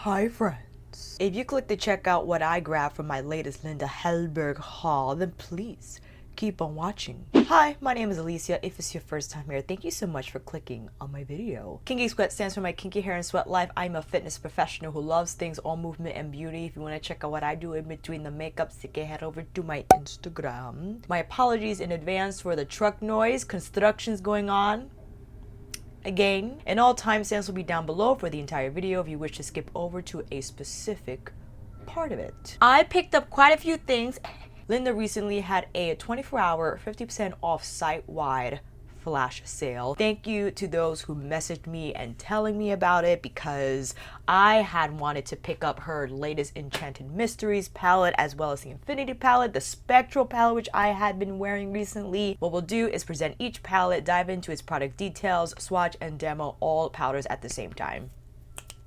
Hi friends. If you click to check out what I grabbed from my latest Linda Hallberg haul, then please keep on watching. Hi, my name is Alicia. If it's your first time here, thank you so much for clicking on my video. Kinky Sweat stands for my kinky hair and sweat life. I'm a fitness professional who loves things all movement and beauty. If you want to check out what I do in between the makeup, you can head over to my Instagram. My apologies in advance for the truck noise. Construction's going on again, and all timestamps will be down below for the entire video if you wish to skip over to a specific part of it. I picked up quite a few things. Linda recently had a 24-hour 50% off site-wide flash sale. Thank you to those who messaged me and telling me about it, because I had wanted to pick up her latest Enchanted Mysteries palette, as well as the Infinity palette, the Spectral palette, which I had been wearing recently. What we'll do is present each palette, dive into its product details, swatch, and demo all powders at the same time.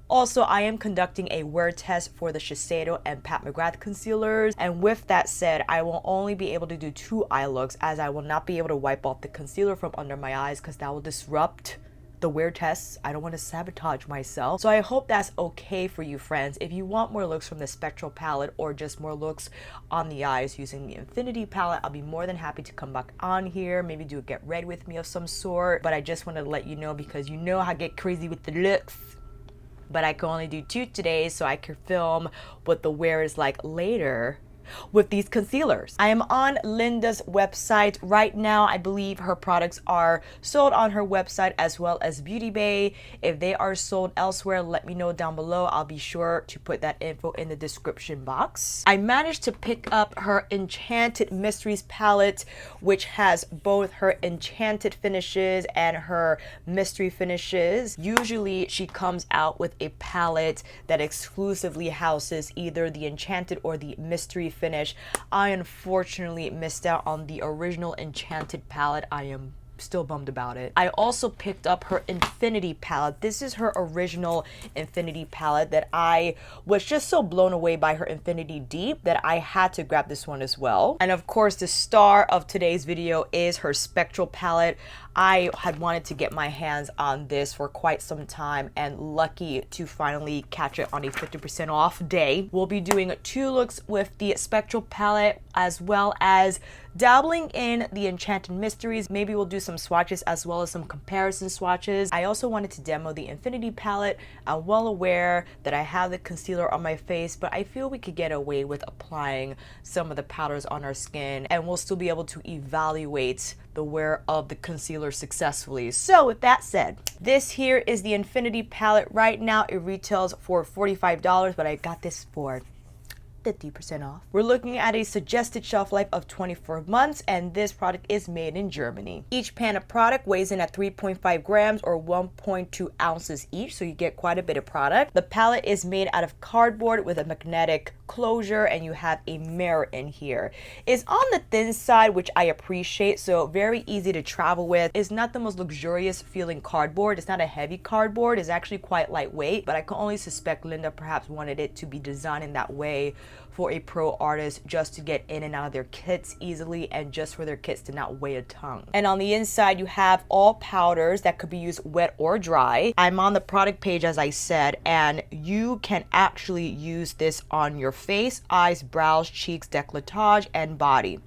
Also, I am conducting a wear test for the Shiseido and Pat McGrath concealers, and with that said, I will only be able to do 2 eye looks, as I will not be able to wipe off the concealer from under my eyes because that will disrupt the wear tests. I don't want to sabotage myself. So I hope that's okay for you friends. If you want more looks from the Spectral palette or just more looks on the eyes using the Infinity palette, I'll be more than happy to come back on here, maybe do a get ready with me of some sort. But I just wanted to let you know, because you know I get crazy with the looks. But I can only do 2 today, so I can film what the wear is like later with these concealers. I am on Linda's website right now. I believe her products are sold on her website as well as Beauty Bay. If they are sold elsewhere, let me know down below. I'll be sure to put that info in the description box. I managed to pick up her Enchanted Mysteries palette, which has both her enchanted finishes and her mystery finishes. Usually she comes out with a palette that exclusively houses either the enchanted or the mystery finish. I unfortunately missed out on the original Enchanted palette. I am still bummed about it. I also picked up her Infinity palette. This is her original Infinity palette that I was just so blown away by her Infinity Deep that I had to grab this one as well. And of course, the star of today's video is her Spectral palette. I had wanted to get my hands on this for quite some time, and lucky to finally catch it on a 50% off day. We'll be doing 2 looks with the Spectral palette, as well as dabbling in the Enchanted Mysteries. Maybe we'll do some swatches as well as some comparison swatches. I also wanted to demo the Infinity palette. I'm well aware that I have the concealer on my face, but I feel we could get away with applying some of the powders on our skin, and we'll still be able to evaluate the wear of the concealer successfully. So with that said, this here is the Infinity palette. Right now it retails for $45, but I got this for 50% off. We're looking at a suggested shelf life of 24 months, and this product is made in Germany. Each pan of product weighs in at 3.5 grams or 1.2 ounces each, so you get quite a bit of product. The palette is made out of cardboard with a magnetic closure, and you have a mirror in here. It's on the thin side, which I appreciate, so very easy to travel with. It's not the most luxurious feeling cardboard. It's not a heavy cardboard. It's actually quite lightweight, but I can only suspect Linda perhaps wanted it to be designed in that way for a pro artist, just to get in and out of their kits easily, and just for their kits to not weigh a ton. And on the inside you have all powders that could be used wet or dry. I'm on the product page, as I said, and you can actually use this on your face, eyes, brows, cheeks, décolletage, and body.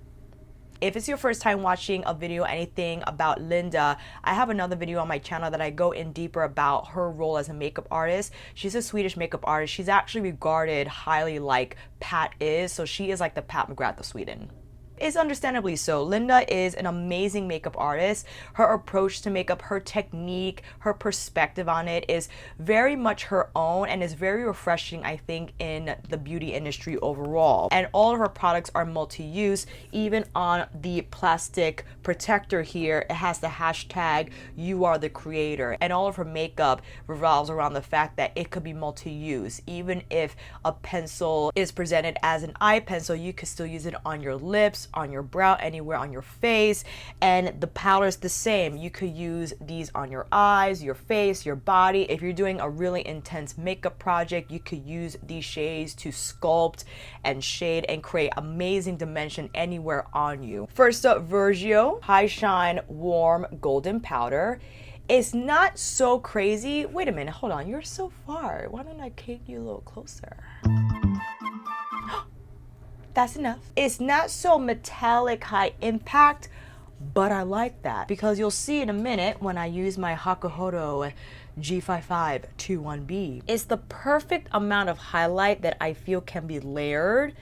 If it's your first time watching a video, anything about Linda, I have another video on my channel that I go in deeper about her role as a makeup artist. She's a Swedish makeup artist. She's actually regarded highly like Pat is, so she is like the Pat McGrath of Sweden. Is understandably so. Linda is an amazing makeup artist. Her approach to makeup, her technique, her perspective on it is very much her own, and is very refreshing, I think, in the beauty industry overall. And all of her products are multi-use. Even on the plastic protector here, it has the hashtag "You Are the Creator," and all of her makeup revolves around the fact that it could be multi-use. Even if a pencil is presented as an eye pencil, you could still use it on your lips, on your brow, anywhere on your face. And the powder is the same. You could use these on your eyes, your face, your body. If you're doing a really intense makeup project, you could use these shades to sculpt and shade and create amazing dimension anywhere on you. First up, Virgio High Shine Warm Golden Powder. It's not so crazy. Wait a minute, hold on, you're so far. Why don't I take you a little closer? That's enough. It's not so metallic high impact, but I like that because you'll see in a minute when I use my Hakuhodo G5521B. It's the perfect amount of highlight that I feel can be layered,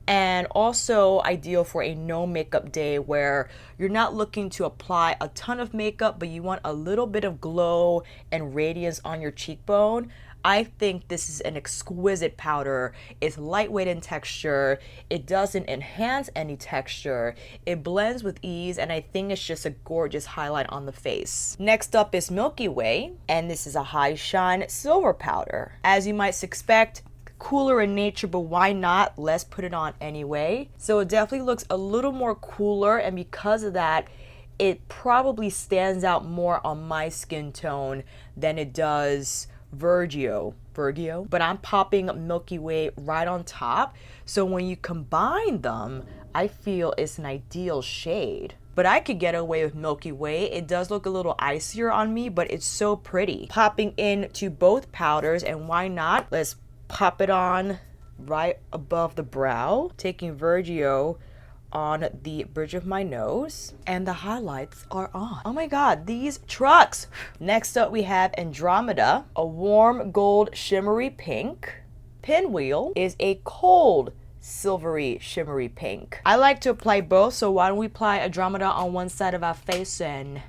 and also ideal for a no makeup day where you're not looking to apply a ton of makeup, but you want a little bit of glow and radiance on your cheekbone. I think this is an exquisite powder. It's lightweight in texture. It doesn't enhance any texture. It blends with ease, and I think it's just a gorgeous highlight on the face. Next up is Milky Way, and this is a high shine silver powder. As you might expect, cooler in nature, but why not? Let's put it on anyway. So it definitely looks a little more cooler, and because of that, it probably stands out more on my skin tone than it does Virgio, but I'm popping Milky Way right on top. So when you combine them, I feel it's an ideal shade. But I could get away with Milky Way. It does look a little icier on me, but it's so pretty. Popping into both powders, and why not? Let's pop it on right above the brow, taking Virgio on the bridge of my nose, and the highlights are on. Oh my god, these trucks! Next up we have Andromeda, a warm gold shimmery pink. Pinwheel is a cold silvery shimmery pink. I like to apply both, so why don't we apply Andromeda on one side of our face and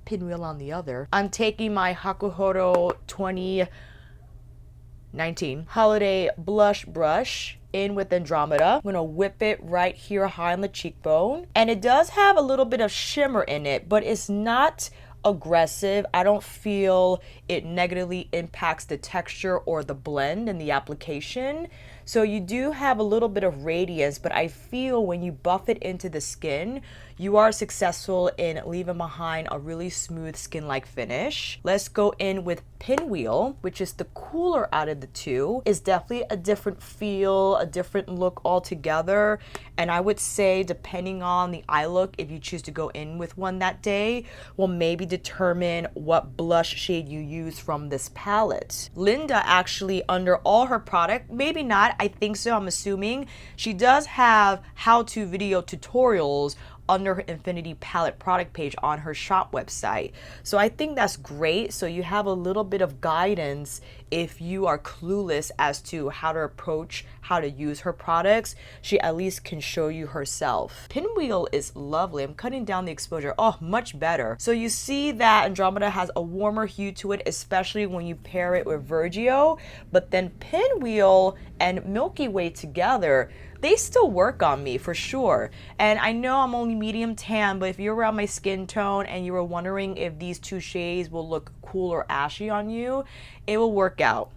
Pinwheel on the other. I'm taking my Hakuhodo 2019 Holiday Blush Brush in with Andromeda. I'm gonna whip it right here high on the cheekbone. And it does have a little bit of shimmer in it, but it's not aggressive. I don't feel it negatively impacts the texture or the blend in the application. So you do have a little bit of radiance, but I feel when you buff it into the skin, you are successful in leaving behind a really smooth skin-like finish. Let's go in with Pinwheel, which is the cooler out of the two. It's definitely a different feel, a different look altogether. And I would say, depending on the eye look, if you choose to go in with one that day, will maybe determine what blush shade you use from this palette. Linda actually, under all her product, maybe not, I think so, I'm assuming, she does have how-to video tutorials under her Infinity Palette product page on her shop website. So I think that's great. So you have a little bit of guidance if you are clueless as to how to approach, how to use her products. She at least can show you herself. Pinwheel is lovely. I'm cutting down the exposure. Oh, much better. So you see that Andromeda has a warmer hue to it, especially when you pair it with Virgio. But then Pinwheel and Milky Way together, they still work on me for sure. And I know I'm only medium tan, but if you're around my skin tone and you were wondering if these two shades will look cool or ashy on you, it will work out,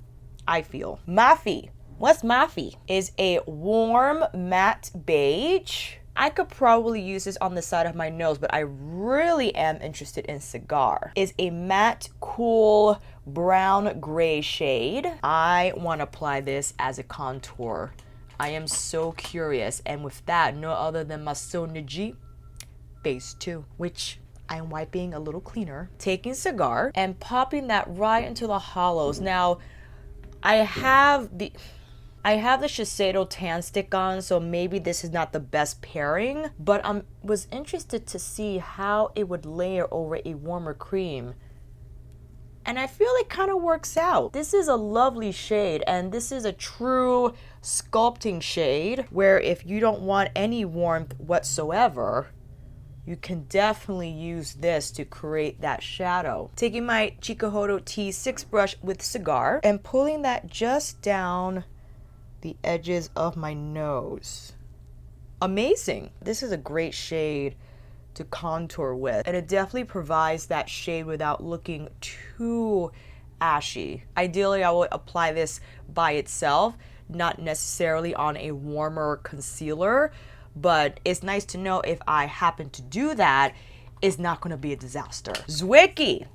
I feel. Mafi. What's Mafi? Is a warm matte beige. I could probably use this on the side of my nose, but I really am interested in Cigar. Is a matte, cool, brown gray shade. I want to apply this as a contour. I am so curious, and with that, no other than my Soniji Phase 2, which I am wiping a little cleaner. Taking Cigar and popping that right into the hollows. Now, I have the Shiseido tan stick on, so maybe this is not the best pairing, but I was interested to see how it would layer over a warmer cream. And I feel it kind of works out. This is a lovely shade, and this is a true sculpting shade where if you don't want any warmth whatsoever, you can definitely use this to create that shadow. Taking my Chikuhodo T6 brush with Cigar and pulling that just down the edges of my nose. Amazing. This is a great shade to contour with, and it definitely provides that shade without looking too ashy. Ideally, I would apply this by itself, not necessarily on a warmer concealer, but it's nice to know if I happen to do that, it's not going to be a disaster. Zwicky.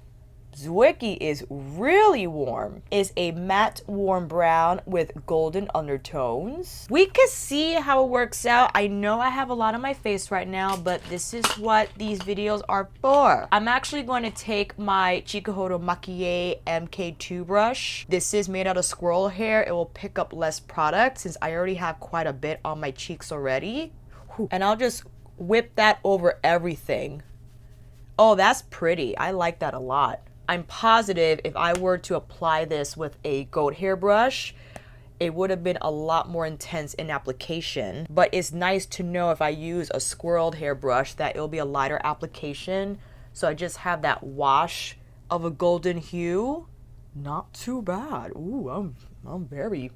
Zwicky is really warm. It's a matte warm brown with golden undertones. We can see how it works out. I know I have a lot on my face right now, but this is what these videos are for. I'm actually going to take my Chikuhodo Makie MK2 brush. This is made out of squirrel hair. It will pick up less product since I already have quite a bit on my cheeks already. And I'll just whip that over everything. Oh, that's pretty. I like that a lot. I'm positive if I were to apply this with a goat hair brush, it would have been a lot more intense in application. But it's nice to know if I use a squirreled hair brush that it'll be a lighter application. So I just have that wash of a golden hue. Not too bad. Ooh, I'm very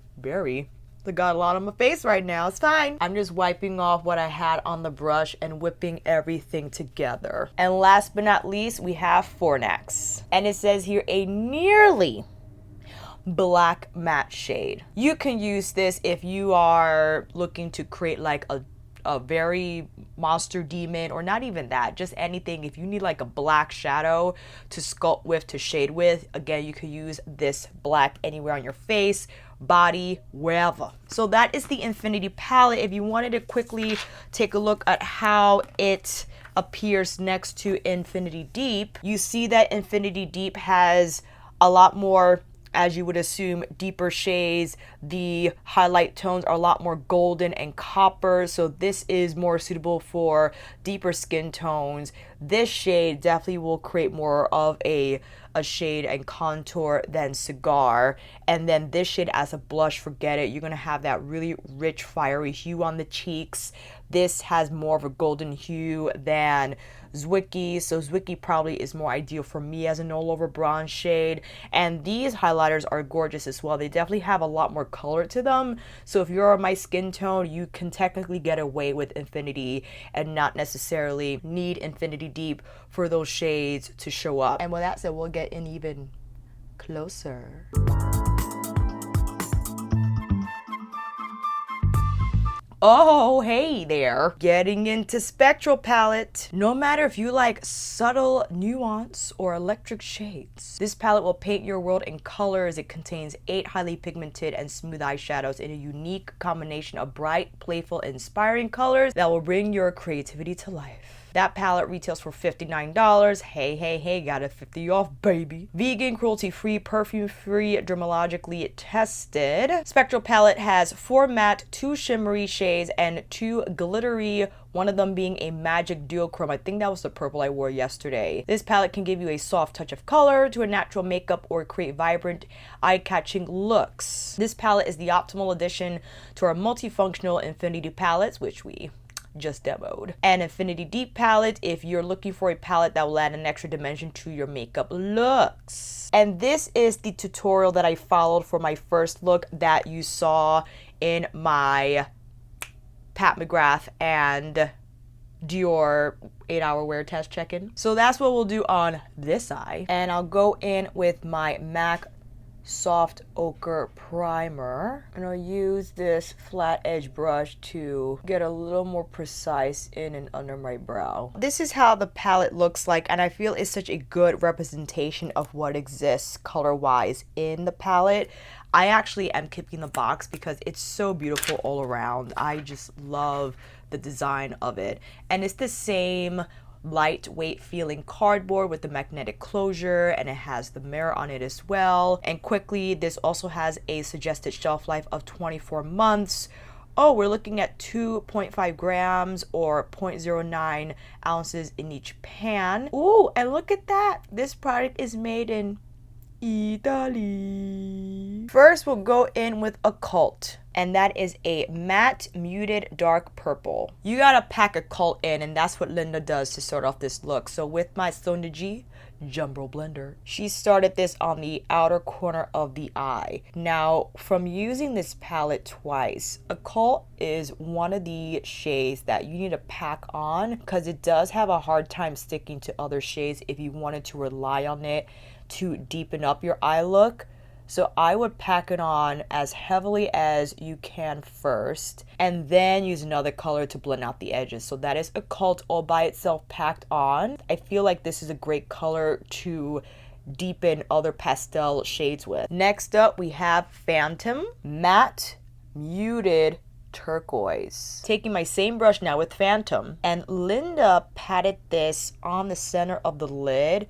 I got a lot on my face right now. It's fine. I'm just wiping off what I had on the brush and whipping everything together. And last but not least, we have Fornax. And it says here a nearly black matte shade. You can use this if you are looking to create like a very monster demon, or not even that, just anything. If you need like a black shadow to sculpt with, to shade with, again, you could use this black anywhere on your face, body, wherever. So that is the Infinity palette. If you wanted to quickly take a look at how it appears next to Infinity Deep, you see that Infinity Deep has a lot more, as you would assume, deeper shades. The highlight tones are a lot more golden and copper, so this is more suitable for deeper skin tones. This shade definitely will create more of a shade and contour than Cigar. And then this shade as a blush, forget it. You're gonna have that really rich fiery hue on the cheeks. This has more of a golden hue than Zwicky, so Zwicky probably is more ideal for me as an all over bronze shade. And these highlighters are gorgeous as well. They definitely have a lot more color to them, so if you're my skin tone, you can technically get away with Infinity and not necessarily need Infinity Deep for those shades to show up. And with that said, we'll get in even closer. Oh, hey there. Getting into Spectral Palette. No matter if you like subtle nuance or electric shades, this palette will paint your world in colors. It contains 8 highly pigmented and smooth eyeshadows in a unique combination of bright, playful, inspiring colors that will bring your creativity to life. That palette retails for $59. Hey, got a 50 off, baby. Vegan, cruelty-free, perfume-free, dermatologically tested. Spectral Palette has 4 matte, 2 shimmery shades, and 2 glittery, one of them being a magic duochrome. I think that was the purple I wore yesterday. This palette can give you a soft touch of color to a natural makeup or create vibrant, eye-catching looks. This palette is the optimal addition to our multifunctional Infinity palettes, which we just demoed. An Infinity Deep palette if you're looking for a palette that will add an extra dimension to your makeup looks. And this is the tutorial that I followed for my first look that you saw in my Pat McGrath and Dior 8-hour wear test check-in. So that's what we'll do on this eye. And I'll go in with my MAC Soft Ochre Primer, and I'll use this flat edge brush to get a little more precise in and under my brow. This is how the palette looks like, and I feel it's such a good representation of what exists color-wise in the palette. I actually am keeping the box because it's so beautiful all around. I just love the design of it, and it's the same lightweight feeling cardboard with the magnetic closure, and it has the mirror on it as well. And quickly, this also has a suggested shelf life of 24 months. Oh, we're looking at 2.5 grams or 0.09 ounces in each pan. Ooh, and look at that. This product is made in Italy. First, we'll go in with Occult, and that is a matte muted dark purple. You gotta pack Occult in, and that's what Linda does to start off this look. So with my Sonda G Jumbo Blender, she started this on the outer corner of the eye. Now, from using this palette twice, Occult is one of the shades that you need to pack on because it does have a hard time sticking to other shades if you wanted to rely on it to deepen up your eye look. So I would pack it on as heavily as you can first, and then use another color to blend out the edges. So that is Occult all by itself packed on. I feel like this is a great color to deepen other pastel shades with. Next up, we have Phantom Matte Muted Turquoise. Taking my same brush now with Phantom, and Linda patted this on the center of the lid,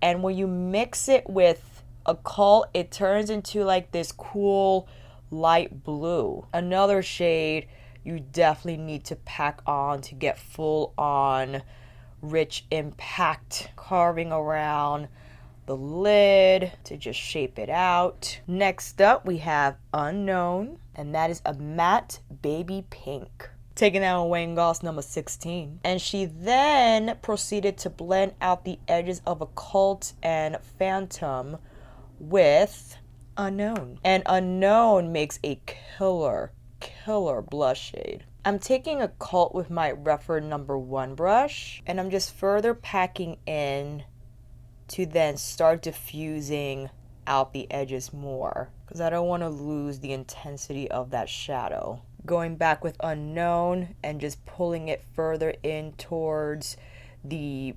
and when you mix it with Occult, it turns into like this cool light blue. Another shade you definitely need to pack on to get full on rich impact carving around the lid to just shape it out. Next up, we have Unknown, and that is a matte baby pink. Taking that on Wayne Goss number 16. And she then proceeded to blend out the edges of Occult and Phantom with Unknown. And Unknown makes a killer blush shade. I'm taking Occult with my Refer number 1 brush, and I'm just further packing in to then start diffusing out the edges more, because I don't want to lose the intensity of that shadow. Going back with Unknown and just pulling it further in towards the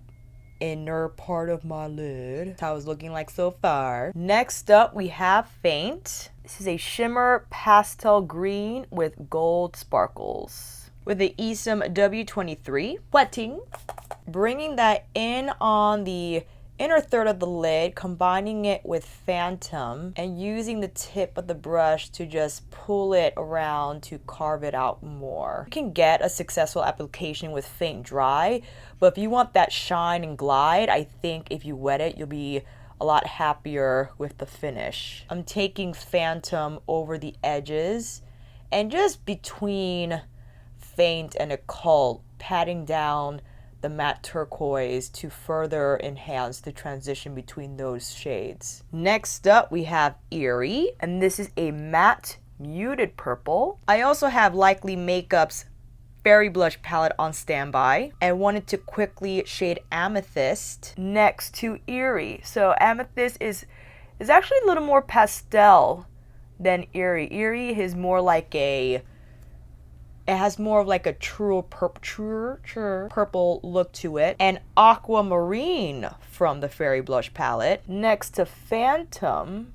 inner part of my lid. That's how it's looking like so far. Next up, we have Faint. This is a shimmer pastel green with gold sparkles with the Esom W23 wetting, bringing that in on the inner third of the lid, combining it with Phantom and using the tip of the brush to just pull it around to carve it out more. You can get a successful application with Faint dry, but if you want that shine and glide, I think if you wet it, you'll be a lot happier with the finish. I'm taking Phantom over the edges and just between Faint and Occult, patting down the matte turquoise to further enhance the transition between those shades. Next up, we have Eerie, and this is a matte muted purple. I also have Likely Makeup's Fairy Blush palette on standby and wanted to quickly shade Amethyst next to Eerie. So Amethyst is actually a little more pastel than Eerie. Eerie is more like it has more of like a truer purple look to it. And Aquamarine from the Fairy Blush palette. Next to Phantom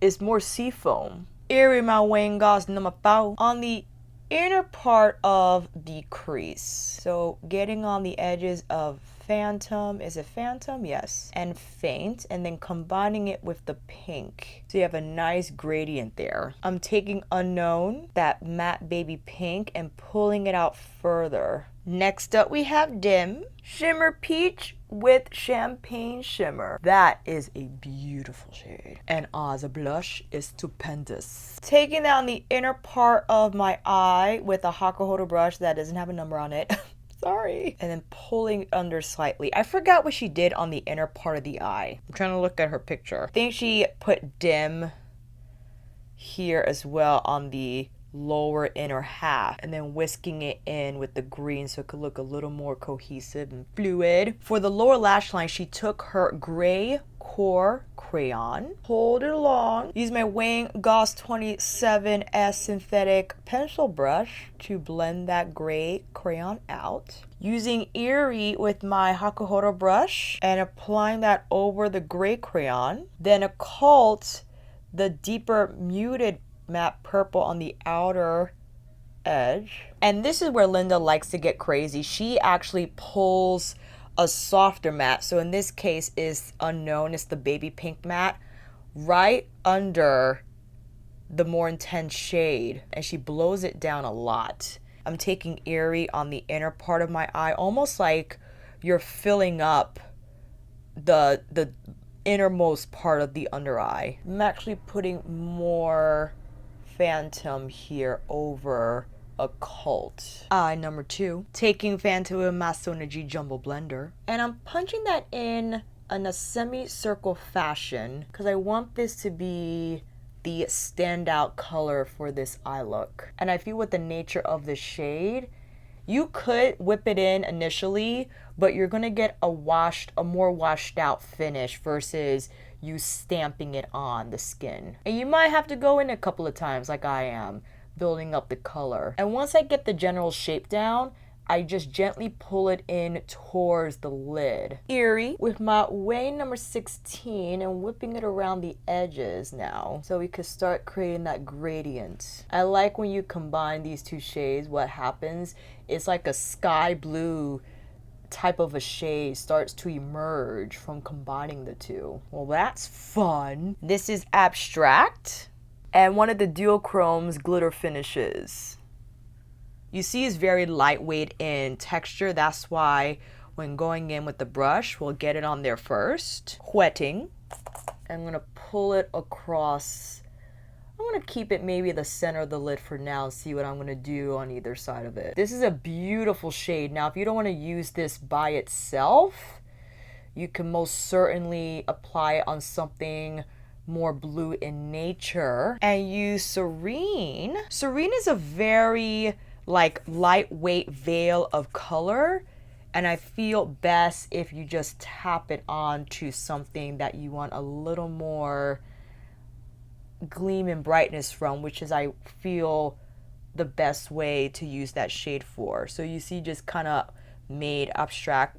is more Seafoam. Eerie my Wayne Goss number 4 on the inner part of the crease. So getting on the edges of Phantom, is it Phantom? Yes. And Faint, and then combining it with the pink. So you have a nice gradient there. I'm taking Unknown, that matte baby pink, and pulling it out further. Next up, we have Dim Shimmer Peach with Champagne Shimmer. That is a beautiful shade. And as a blush is stupendous. Taking down the inner part of my eye with a Hakuhodo brush that doesn't have a number on it. Sorry. And then pulling under slightly. I forgot what she did on the inner part of the eye. I'm trying to look at her picture. I think she put Dim here as well on the lower inner half, and then whisking it in with the green so it could look a little more cohesive and fluid. For the lower lash line, she took her gray core crayon, pulled it along, used my Wayne Goss 27S synthetic pencil brush to blend that gray crayon out. Using Eerie with my Hakuhodo brush and applying that over the gray crayon. Then Occult, the deeper muted matte purple on the outer edge. And this is where Linda likes to get crazy. She actually pulls a softer matte, so in this case is Unknown, it's the baby pink matte, right under the more intense shade, and she blows it down a lot. I'm taking Eerie on the inner part of my eye, almost like you're filling up the innermost part of the under eye. I'm actually putting more Phantom here over Occult. Eye number 2. Taking Phantom with my Sonergy Jumbo Blender. And I'm punching that in a semicircle fashion because I want this to be the standout color for this eye look. And I feel with the nature of the shade, you could whip it in initially, but you're gonna get a more washed out finish versus you stamping it on the skin. And you might have to go in a couple of times like I am, building up the color. And once I get the general shape down, I just gently pull it in towards the lid. Eerie with my way number 16 and whipping it around the edges now so we could start creating that gradient. I like when you combine these two shades, what happens is like a sky blue type of a shade starts to emerge from combining the two. Well, that's fun. This is Abstract and one of the duochrome's glitter finishes. You see it's very lightweight in texture. That's why when going in with the brush, we'll get it on there first. Wetting. I'm gonna pull it across. I'm gonna keep it maybe the center of the lid for now and see what I'm gonna do on either side of it. This is a beautiful shade. Now, if you don't wanna use this by itself, you can most certainly apply it on something more blue in nature and use Serene. Serene is a very like lightweight veil of color, and I feel best if you just tap it onto something that you want a little more gleam and brightness from, which is I feel the best way to use that shade for. So you see just kind of made Abstract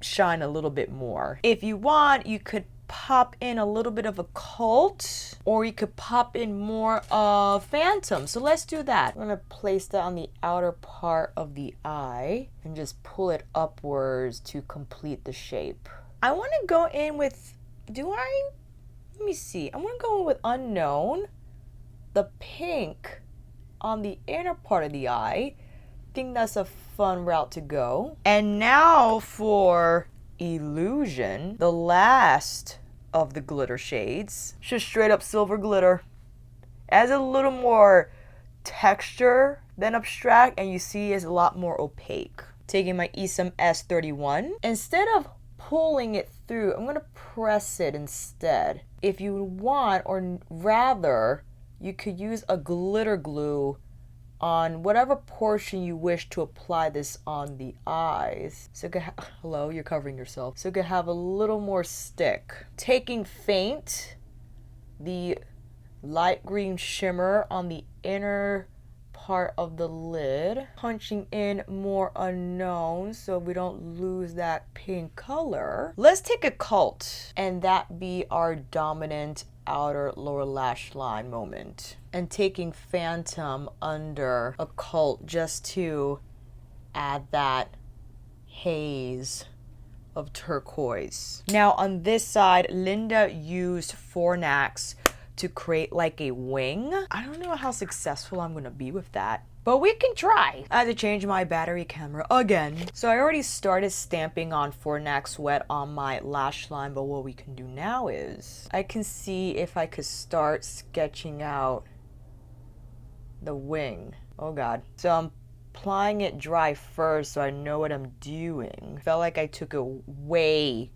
shine a little bit more. If you want, you could pop in a little bit of Occult, or you could pop in more of Phantom. So let's do that. I'm gonna place that on the outer part of the eye and just pull it upwards to complete the shape. I want to go in with, let me see. I want to go in with Unknown, the pink on the inner part of the eye. I think that's a fun route to go. And now for Illusion, the last of the glitter shades. Just straight up silver glitter. Adds a little more texture than Abstract, and you see it's a lot more opaque. Taking my Esom S31. Instead of pulling it through, I'm gonna press it instead. If you want, or rather, you could use a glitter glue on whatever portion you wish to apply this on the eyes. So it could hello, you're covering yourself. So it could have a little more stick. Taking Faint, the light green shimmer on the inner part of the lid, punching in more Unknown so we don't lose that pink color. Let's take Occult and that be our dominant outer lower lash line moment, and taking Phantom under Occult just to add that haze of turquoise. Now on this side, Linda used Fornax to create like a wing. I don't know how successful I'm gonna be with that, but we can try. I had to change my battery camera again. So I already started stamping on Fornax Wet on my lash line, but what we can do now is I can see if I could start sketching out the wing. Oh God. So I'm applying it dry first so I know what I'm doing. Felt like I took it way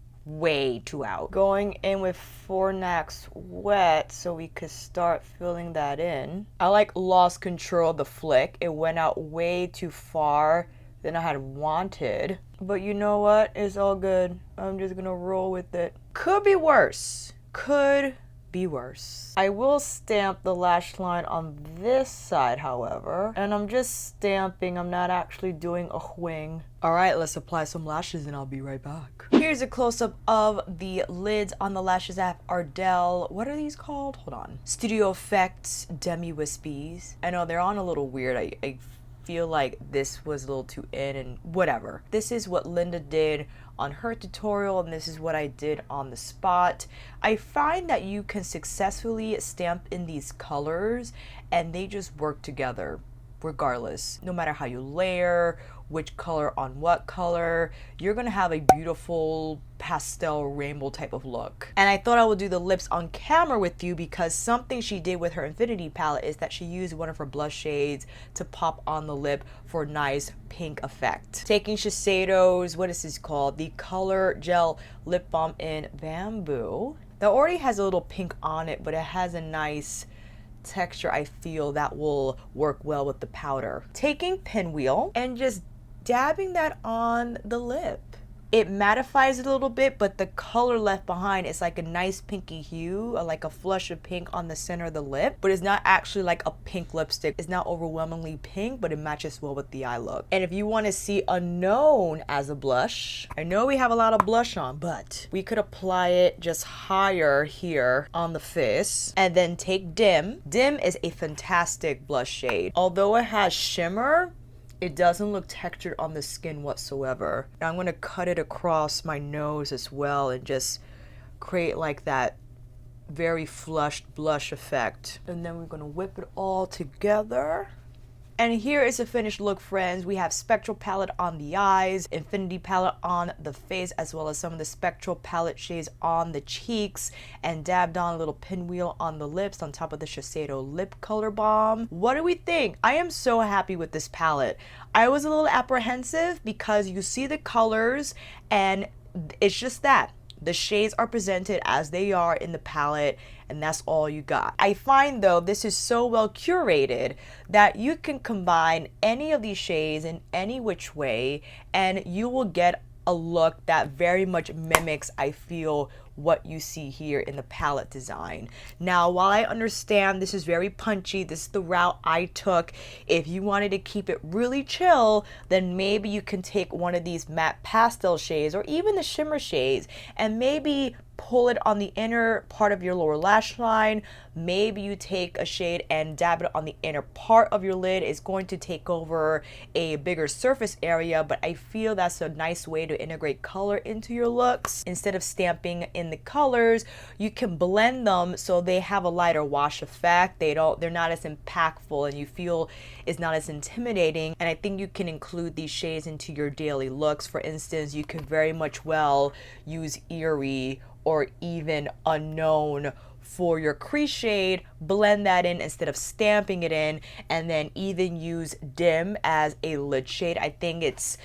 too out. Going in with Fornax Wet so we could start filling that in. I like lost control of the flick. It went out way too far than I had wanted. But you know what? It's all good. I'm just gonna roll with it. Could be worse. Could be worse. I will stamp the lash line on this side, however, and I'm just stamping. I'm not actually doing a wing. All right, let's apply some lashes and I'll be right back. Here's a close-up of the lids on the lashes app Ardell. What are these called? Hold on. Studio Effects Demi Wispies. I know they're on a little weird. I feel like this was a little too in and whatever. This is what Linda did on her tutorial, and this is what I did on the spot. I find that you can successfully stamp in these colors and they just work together regardless. No matter how you layer, which color on what color, you're gonna have a beautiful pastel rainbow type of look. And I thought I would do the lips on camera with you because something she did with her Infinity palette is that she used one of her blush shades to pop on the lip for a nice pink effect. Taking Shiseido's, what is this called? The Color Gel Lip Balm in Bamboo. That already has a little pink on it, but it has a nice texture. I feel that will work well with the powder. Taking Pinwheel and just dabbing that on the lip. it mattifies it a little bit, but the color left behind is like a nice pinky hue, or like a flush of pink on the center of the lip, but it's not actually like a pink lipstick. It's not overwhelmingly pink, but it matches well with the eye look. And if you want to see Unknown as a blush, I know we have a lot of blush on, but we could apply it just higher here on the face, and then take Dim. Dim is a fantastic blush shade. Although it has shimmer, it doesn't look textured on the skin whatsoever. Now I'm going to cut it across my nose as well and just create like that very flushed blush effect. And then we're going to whip it all together. And here is a finished look, friends. We have Spectral Palette on the eyes, Infinity Palette on the face, as well as some of the Spectral Palette shades on the cheeks, and dabbed on a little pinwheel on the lips on top of the Shiseido Lip Color Balm. What do we think? I am so happy with this palette. I was a little apprehensive because you see the colors and it's just that. The shades are presented as they are in the palette, and that's all you got. I find though this is so well curated that you can combine any of these shades in any which way and you will get a look that very much mimics, I feel, what you see here in the palette design. Now, while I understand this is very punchy, this is the route I took. If you wanted to keep it really chill, then maybe you can take one of these matte pastel shades or even the shimmer shades and maybe pull it on the inner part of your lower lash line. Maybe you take a shade and dab it on the inner part of your lid. It's going to take over a bigger surface area, but I feel that's a nice way to integrate color into your looks. Instead of stamping in the colors, you can blend them so they have a lighter wash effect. They're not as impactful and you feel it's not as intimidating. And I think you can include these shades into your daily looks. For instance, you could very much well use Eerie or even Unknown for your crease shade, blend that in instead of stamping it in, and then even use Dim as a lid shade. I think it's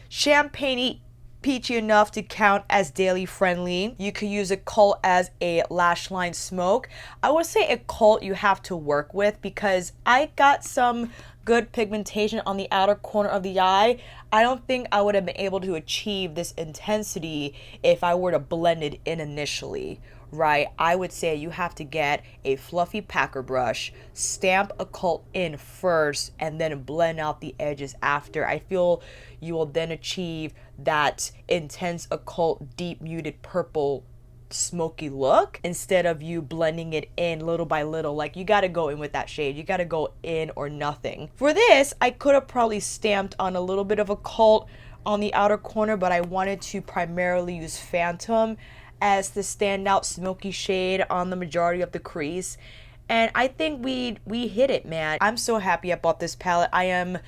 champagne-y, peachy enough to count as daily friendly. You could use Occult as a lash line smoke. I would say Occult you have to work with because I got some good pigmentation on the outer corner of the eye. I don't think I would have been able to achieve this intensity if I were to blend it in initially, right? I would say you have to get a fluffy packer brush, stamp Occult in first, and then blend out the edges after. I feel you will then achieve that intense Occult deep muted purple smoky look instead of you blending it in little by little. Like, you got to go in with that shade. You got to go in or nothing. For this, I could have probably stamped on a little bit of Occult on the outer corner, but I wanted to primarily use Phantom as the standout smoky shade on the majority of the crease. And I think we hit it, man. I'm so happy I bought this palette. I am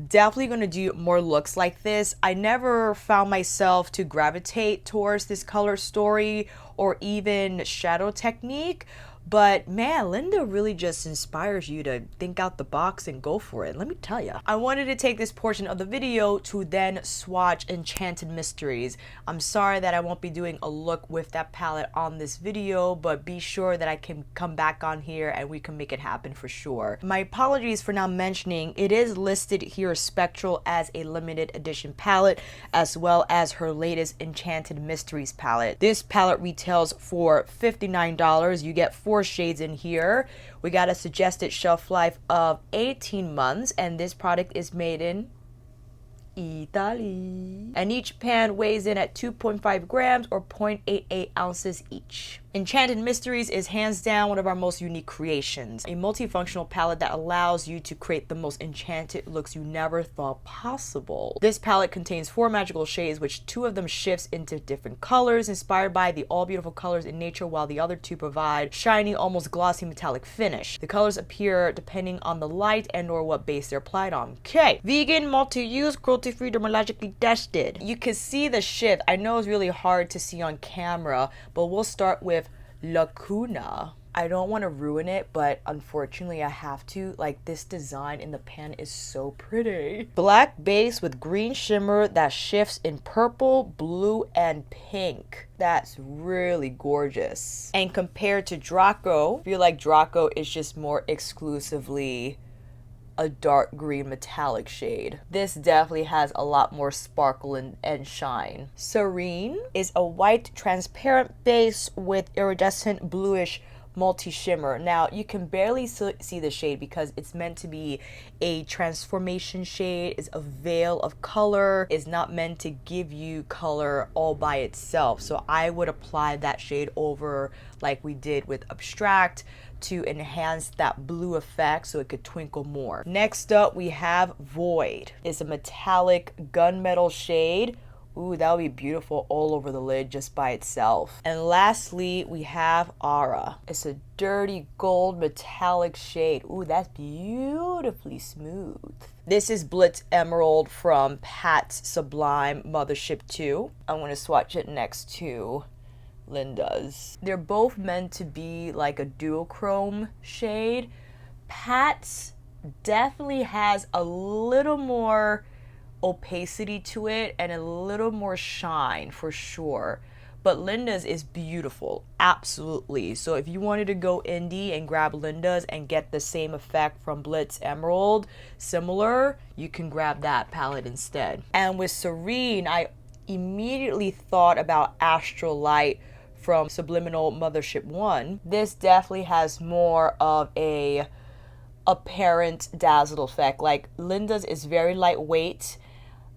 definitely going to do more looks like this. I never found myself to gravitate towards this color story or even shadow technique, but man, Linda really just inspires you to think out the box and go for it. Let me tell you. I wanted to take this portion of the video to then swatch Enchanted Mysteries. I'm sorry that I won't be doing a look with that palette on this video, but be sure that I can come back on here and we can make it happen for sure. My apologies for not mentioning, it is listed here Spectral as a limited edition palette, as well as her latest Enchanted Mysteries palette. This palette retails for $59. You get 4 shades in here. We got a suggested shelf life of 18 months, and this product is made in Italy. And each pan weighs in at 2.5 grams or 0.88 ounces each. Enchanted Mysteries is hands down one of our most unique creations. A multifunctional palette that allows you to create the most enchanted looks you never thought possible. This palette contains 4 magical shades, which 2 of them shifts into different colors, inspired by the all beautiful colors in nature, while the other 2 provide shiny, almost glossy metallic finish. The colors appear depending on the light and or what base they're applied on. Okay, vegan, multi-use, cruelty-free, dermatologically tested. You can see the shift. I know it's really hard to see on camera, but we'll start with Lacuna. I don't want to ruin it, but unfortunately I have to. Like, this design in the pan is so pretty. Black base with green shimmer that shifts in purple, blue, and pink. That's really gorgeous. And compared to Draco, I feel like Draco is just more exclusively a dark green metallic shade. This definitely has a lot more sparkle and shine. Serene is a white transparent base with iridescent bluish multi-shimmer. Now you can barely see the shade because it's meant to be a transformation shade. It's a veil of color. It's not meant to give you color all by itself. So I would apply that shade over like we did with Abstract to enhance that blue effect so it could twinkle more. Next up we have Void. It's a metallic gunmetal shade. Ooh, that would be beautiful all over the lid just by itself. And lastly, we have Aura. It's a dirty gold metallic shade. Ooh, that's beautifully smooth. This is Blitz Emerald from Pat's Sublime Mothership 2. I'm going to swatch it next to Linda's. They're both meant to be like a duochrome shade. Pat's definitely has a little more opacity to it and a little more shine for sure, but Linda's is beautiful, absolutely. So if you wanted to go indie and grab Linda's and get the same effect from Blitz Emerald, similar, you can grab that palette instead. And with Serene, I immediately thought about Astral Light from Subliminal Mothership 1. This definitely has more of a apparent dazzle effect. Like Linda's is very lightweight,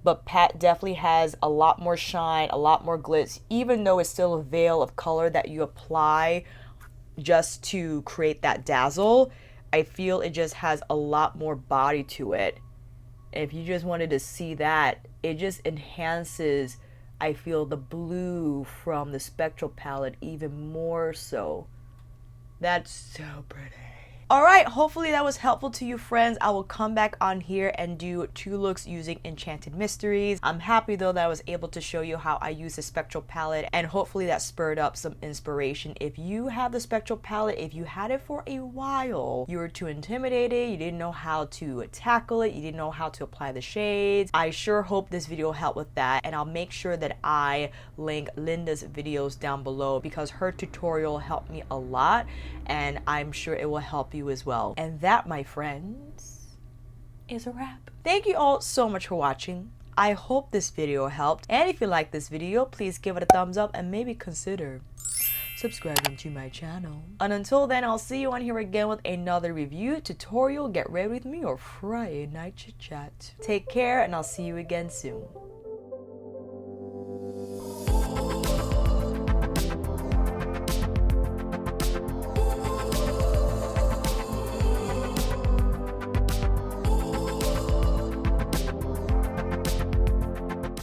but Pat definitely has a lot more shine, a lot more glitz, even though it's still a veil of color that you apply just to create that dazzle. I feel it just has a lot more body to it. And if you just wanted to see that, it just enhances, I feel, the blue from the Spectral Palette even more so. That's so pretty. Alright, hopefully that was helpful to you friends. I will come back on here and do 2 looks using Enchanted Mysteries. I'm happy though that I was able to show you how I use the Spectral Palette, and hopefully that spurred up some inspiration. If you have the Spectral Palette, if you had it for a while, you were too intimidated, you didn't know how to tackle it, you didn't know how to apply the shades, I sure hope this video helped with that. And I'll make sure that I link Linda's videos down below because her tutorial helped me a lot, and I'm sure it will help you as well. And that, my friends, is a wrap. Thank you all so much for watching. I hope this video helped, and if you like this video, please give it a thumbs up and maybe consider subscribing to my channel. And until then, I'll see you on here again with another review, tutorial, get ready with me, or Friday night chit chat. Take care, and I'll see you again soon.